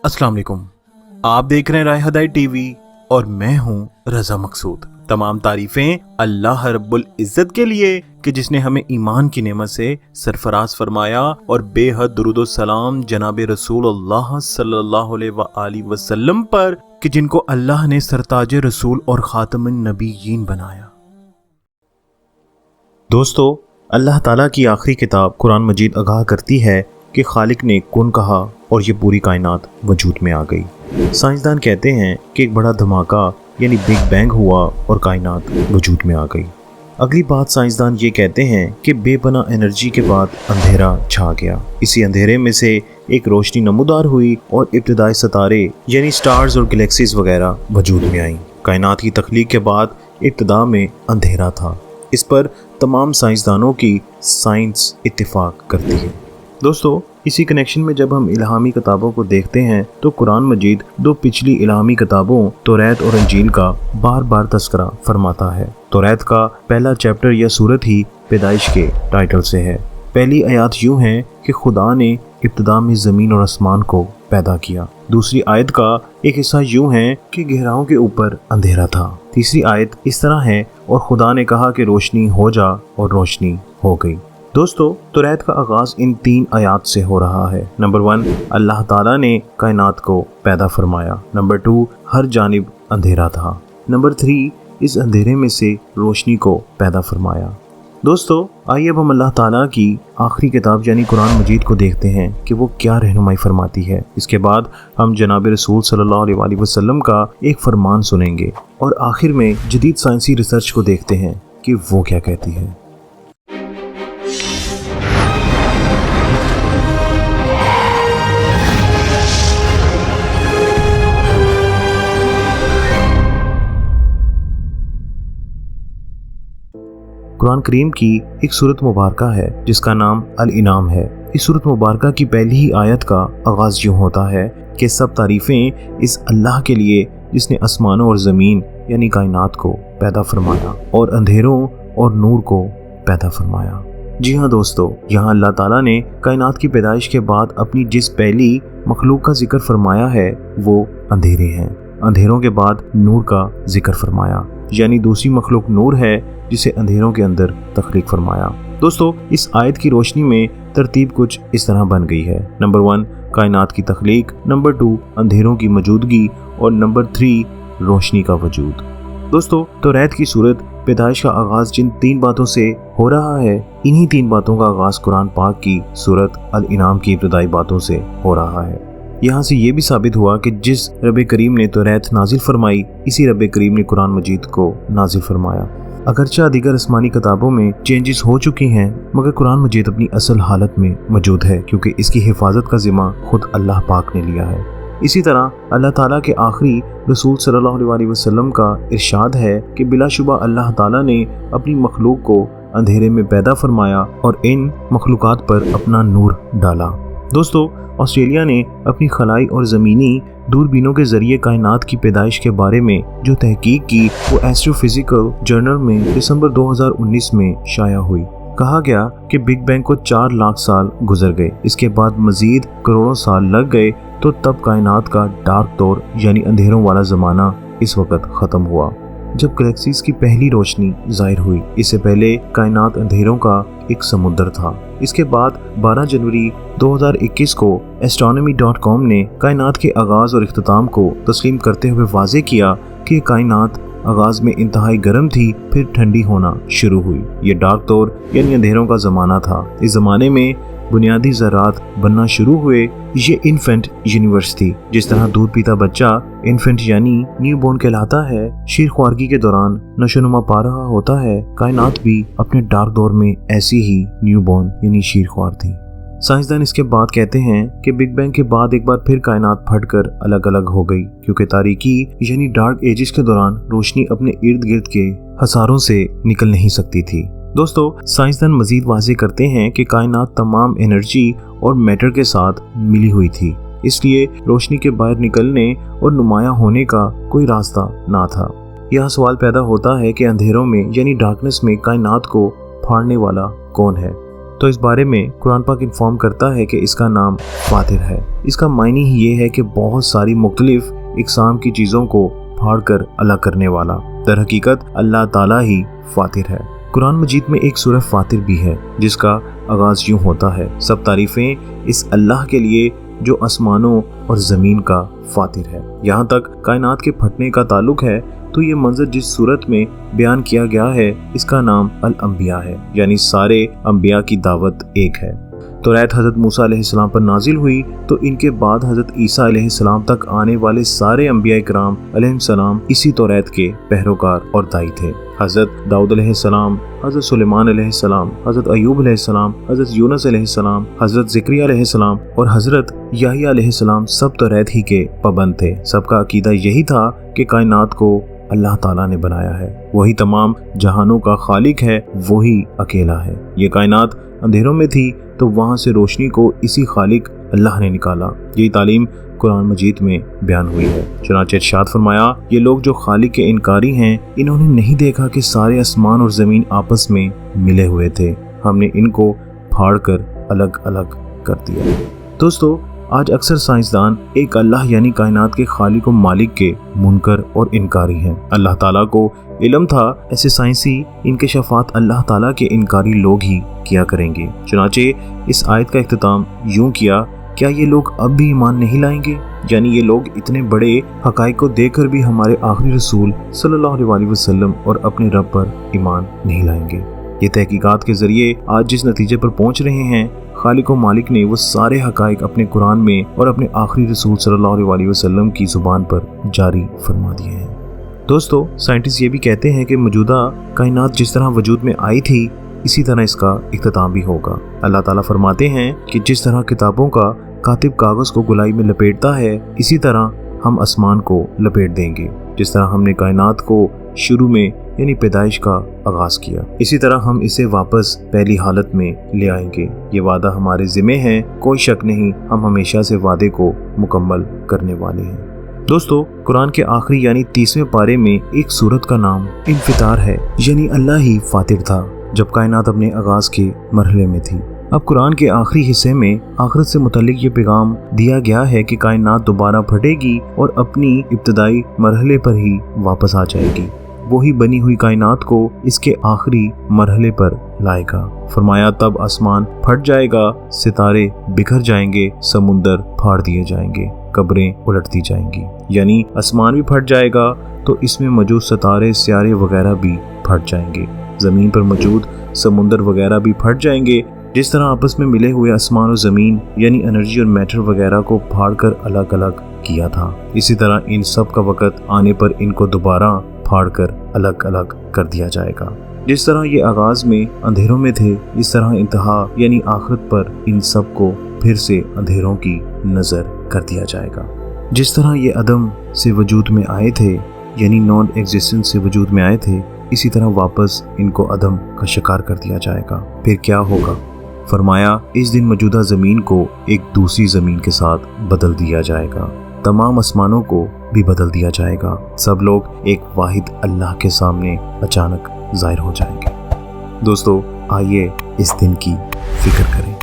अस्सलाम वालेकुम। आप देख रहे हैं राय हदायत टीवी और मैं हूं रजा मकसूद। तमाम तारीफें अल्लाह रब्बुल इज़्ज़त के लिए कि जिसने हमें ईमान की नेमत से सरफराज फरमाया और बेहद दुरूद व सलाम जनाब रसूलुल्लाह सल्लल्लाहु अलैहि वसल्लम पर कि जिनको अल्लाह ने सरताज रसूल और खातमुन नबीयीन बनाया। दोस्तों, अल्लाह ताला की आखिरी किताब कुरान मजीद आगाह करती है कि खालिक ने कुन कहा और ये पूरी कायनात वजूद में आ गई। साइंसदान कहते हैं कि एक बड़ा धमाका यानी बिग बैंग हुआ और कायनात वजूद में आ गई। अगली बात साइंसदान ये कहते हैं कि बेपना एनर्जी के बाद अंधेरा छा गया। इसी अंधेरे में से एक रोशनी नमूदार हुई और इब्तिदाई सितारे यानी स्टार्स और गैलेक्सीज वगैरह वजूद में आई। कायनात की तख्लीक के बाद इब्तिदा में अंधेरा था। इस पर तमाम साइंसदानों की साइंस इत्तिफाक करती है। दोस्तों, इसी कनेक्शन में जब हम इल्हामी किताबों को देखते हैं तो कुरान मजीद दो पिछली इल्हामी किताबों तौरात और इंजील का बार बार तस्करा फरमाता है। तौरात का पहला चैप्टर या सूरत ही पैदाइश के टाइटल से है। पहली आयत यूं है कि खुदा ने इब्तिदा में ज़मीन और आसमान को पैदा किया। दूसरी आयत का एक हिस्सा यूं है कि गहराओं के ऊपर अंधेरा था। तीसरी आयत इस तरह है और खुदा ने कहा कि रोशनी हो जा और रोशनी हो गई। दोस्तों, तौरात का आगाज इन तीन आयात से हो रहा है। नंबर 1, अल्लाह ताला ने कायनात को पैदा फरमाया। नंबर 2, हर जानिब अंधेरा था। नंबर 3, इस अंधेरे में से रोशनी को पैदा फरमाया। दोस्तों, आइए अब हम अल्लाह ताला की आखिरी किताब यानी कुरान मजीद को देखते हैं कि वो क्या रहनुमाई फरमाती है। इसके बाद हम जनाब रसूल सल्लल्लाहु अलैहि वसल्लम का एक फरमान सुनेंगे और आखिर में जदीद साइंसी रिसर्च को देखते हैं कि वो क्या कहती है। कुरान करीम की एक सूरत मुबारका है जिसका नाम अल इनाम है। इस सूरत मुबारका की पहली ही आयत का आगाज यूं होता है कि सब तारीफें इस अल्लाह के लिए जिसने आसमानों और ज़मीन यानी कायनात को पैदा फरमाया और अंधेरों और नूर को पैदा फरमाया। जी हाँ दोस्तों, यहाँ अल्लाह ताला ने कायनात की पैदाइश के बाद अपनी जिस पहली मखलूक का जिक्र फरमाया है वो अंधेरे हैं। अंधेरों के बाद नूर का जिक्र फरमाया यानी दूसरी मखलूक नूर है जिसे अंधेरों के अंदर तख्लीक फरमाया। दोस्तों, इस आयत की रोशनी में तरतीब कुछ इस तरह बन गई है। नंबर 1, कायनात की तख्लीक। नंबर 2, अंधेरों की मौजूदगी। और नंबर 3, रोशनी का वजूद। दोस्तों, तौरात की सूरत पैदाइश का आगाज जिन तीन बातों से हो रहा है, इन्हीं तीन बातों का आगाज कुरान पाक की सूरत अल इनाम की इब्तिदाई बातों से हो रहा है। यहाँ से ये भी साबित हुआ कि जिस रब करीम ने तौरात नाजिल फरमाई, इसी रब करीम ने कुरान मजीद को नाजिल फरमाया। अगरचे दीगर आसमानी किताबों में चेंजेस हो चुकी हैं, मगर कुरान मजीद अपनी असल हालत में मौजूद है क्योंकि इसकी हिफाजत का जिम्मा खुद अल्लाह पाक ने लिया है। इसी तरह अल्लाह ताला के आखिरी रसूल सल्लल्लाहु अलैहि वसल्लम का इरशाद है कि बिलाशुबा अल्लाह ताला ने अपनी मखलूक को अंधेरे में पैदा फरमाया और इन मखलूकात पर अपना नूर डाला। दोस्तों, ऑस्ट्रेलिया ने अपनी खलाई और ज़मीनी दूरबीनों के जरिए कायनात की पैदाइश के बारे में जो तहकीक की वो एस्ट्रोफिजिकल जर्नल में दिसंबर 2019 में शाया हुई। कहा गया कि बिग बैंग को 4 लाख साल गुजर गए। इसके बाद मजीद करोड़ों साल लग गए तो तब कायनात का डार्क दौर यानी अंधेरों वाला ज़माना इस वक्त ख़त्म हुआ जब गैलेक्सीज की पहली रोशनी ज़ाहिर हुई। इससे पहले कायनात अंधेरों का एक समुद्र था। इसके बाद 12 जनवरी 2021 को astronomy.com ने कायनात के आगाज़ और इख्तिताम को तस्लीम करते हुए वाज़े किया कि कायनात आगाज़ में इंतहाई गर्म थी, फिर ठंडी होना शुरू हुई। ये डार्क दौर यानी अंधेरों का ज़माना था। इस ज़माने में बुनियादी ज़रात बनना शुरू हुए। ये इन्फेंट यूनिवर्स थी। जिस तरह दूध पीता बच्चा इन्फेंट यानी न्यूबॉर्न कहलाता है, शीर ख्वारगी के दौरान नशोनुमा पा रहा होता है, कायनात भी अपने डार्क दौर में ऐसी ही न्यूबॉर्न यानी शीर ख्वार थी। साइंसदान इसके बाद कहते हैं कि बिग बैंग के बाद एक बार फिर कायनात फटकर अलग अलग हो गई क्योंकि तारीकी यानी डार्क एजेस के दौरान रोशनी अपने इर्द गिर्द के हसारों से निकल नहीं सकती थी। दोस्तों, साइंसदान मजीद वाज़े करते हैं कि कायनात तमाम एनर्जी और मैटर के साथ मिली हुई थी, इसलिए रोशनी के बाहर निकलने और नुमाया होने का कोई रास्ता ना था। यह सवाल पैदा होता है कि अंधेरों में यानी डार्कनेस में कायनात को फाड़ने वाला कौन है। तो इस बारे में कुरान पाक इन्फॉर्म करता है कि इसका नाम फातिर है। इसका मायने ही ये है कि बहुत सारी मुख्तलिफ इकसाम की चीज़ों को फाड़ कर अलग करने वाला। दर हकीकत अल्लाह ताला ही फातिर है। कुरान मजीद में एक सूरह फातिर भी है जिसका आगाज़ यूँ होता है, सब तारीफ़ें इस अल्लाह के लिए जो आसमानों और ज़मीन का फातिर है। यहाँ तक कायनात के फटने का ताल्लुक है तो ये मंजर जिस सूरत में बयान किया गया है इसका नाम अल अंबिया है, यानी सारे अंबिया की दावत एक है। तौरात हज़रत मूसा अलैहिस्सलाम पर नाजिल हुई तो इनके बाद हज़रत ईसा अलैहिस्सलाम तक आने वाले सारे अंबिया इकराम अलैहिस्सलाम इसी तौरात के पैरोकार और दाई थे। हज़रत दाऊद अलैहिस्सलाम, हज़रत सुलेमान अलैहिस्सलाम, हज़रत अयूब अलैहिस्सलाम, हज़रत यूनुस अलैहिस्सलाम, हज़रत ज़िक्रिया अलैहिस्सलाम और हज़रत याहिया अलैहिस्सलाम सब तौरात ही के पाबंद थे। सबका अकीदा यही था कि कायनात को अल्लाह ताला ने बनाया है, वही तमाम जहानों का खालिक है, वही अकेला है। ये कायनात अंधेरों में थी तो वहाँ से रोशनी को इसी खालिक अल्लाह ने निकाला। यही तालीम कुरान मजीद में बयान हुई है। चुनांचे इरशाद फरमाया, ये लोग जो खालिक के इनकारी हैं, इन्होंने नहीं देखा कि सारे आसमान और ज़मीन आपस में मिले हुए थे, हमने इनको फाड़ कर अलग अलग कर दिया। दोस्तों, आज अक्सर साइंसदान एक अल्लाह यानी कायनात के खालिक और मालिक के मुनकर और इनकारी हैं। अल्लाह ताला को इल्म था ऐसे साइंसी इंकशाफात अल्लाह ताला के इनकारी लोग ही किया करेंगे। चुनांचे इस आयत का इख्तिताम यूं किया, क्या ये लोग अब भी ईमान नहीं लाएंगे? यानी ये लोग इतने बड़े हकाइक को देखकर भी हमारे आखिरी रसूल सल्लल्लाहु अलैहि वसल्लम और अपने रब पर ईमान नहीं लाएंगे। ये तहकीकात के जरिए आज जिस नतीजे पर पहुंच रहे हैं, खालिक और मालिक ने वो सारे हकाइक अपने कुरान में और अपने आखिरी रसूल सल्लल्लाहु अलैहि वसल्लम की जुबान पर जारी फरमा दिए हैं। दोस्तों, साइंटिस्ट ये भी कहते हैं कि मौजूदा कायनात जिस तरह वजूद में आई थी इसी तरह इसका इख्तिताम भी होगा। अल्लाह ताला फरमाते हैं कि जिस तरह किताबों का कातिब कागज़ को गुलाई में लपेटता है, इसी तरह हम आसमान को लपेट देंगे। जिस तरह हमने कायनात को शुरू में यानी पैदाइश का आगाज़ किया, इसी तरह हम इसे वापस पहली हालत में ले आएंगे। ये वादा हमारे ज़िम्मे है, कोई शक नहीं, हम हमेशा से वादे को मुकम्मल करने वाले हैं। दोस्तों, कुरान के आखिरी यानी 30वें पारे में एक सूरत का नाम इन्फितार है, यानी अल्लाह ही फातिर था जब कायनात अपने आगाज़ के मरहले में थी। अब कुरान के आखिरी हिस्से में आखिरत से मुतल्लिक ये पैगाम दिया गया है कि कायनात दोबारा फटेगी और अपनी इब्तदाई मरहले पर ही वापस आ जाएगी। वही बनी हुई कायनात को इसके आखिरी मरहले पर लाएगा। फरमाया, तब आसमान फट जाएगा, सितारे बिखर जाएंगे, समुंदर फाड़ दिए जाएंगे, कब्रें उलट दी जाएंगी। यानी आसमान भी फट जाएगा तो इसमें मौजूद सितारे, सियारे वगैरह भी फट जाएंगे, ज़मीन पर मौजूद समुंदर वगैरह भी फट जाएंगे। जिस तरह आपस में मिले हुए आसमान और ज़मीन यानी एनर्जी और मैटर वगैरह को फाड़ कर अलग अलग किया था, इसी तरह इन सब का वक़्त आने पर इनको दोबारा फाड़ कर अलग अलग कर दिया जाएगा। जिस तरह ये आगाज़ में अंधेरों में थे, इस तरह इंतहा यानी आखिरत पर इन सब को फिर से अंधेरों की नज़र कर दिया जाएगा। जिस तरह ये अदम से वजूद में आए थे यानी नॉन एग्जिस्टेंस से वजूद में आए थे, इसी तरह वापस इनको अदम का शिकार कर दिया जाएगा। फिर क्या होगा? फरमाया, इस दिन मौजूदा ज़मीन को एक दूसरी ज़मीन के साथ बदल दिया जाएगा, तमाम आसमानों को भी बदल दिया जाएगा, सब लोग एक वाहिद अल्लाह के सामने अचानक ज़ाहिर हो जाएंगे। दोस्तों, आइए इस दिन की फिक्र करें।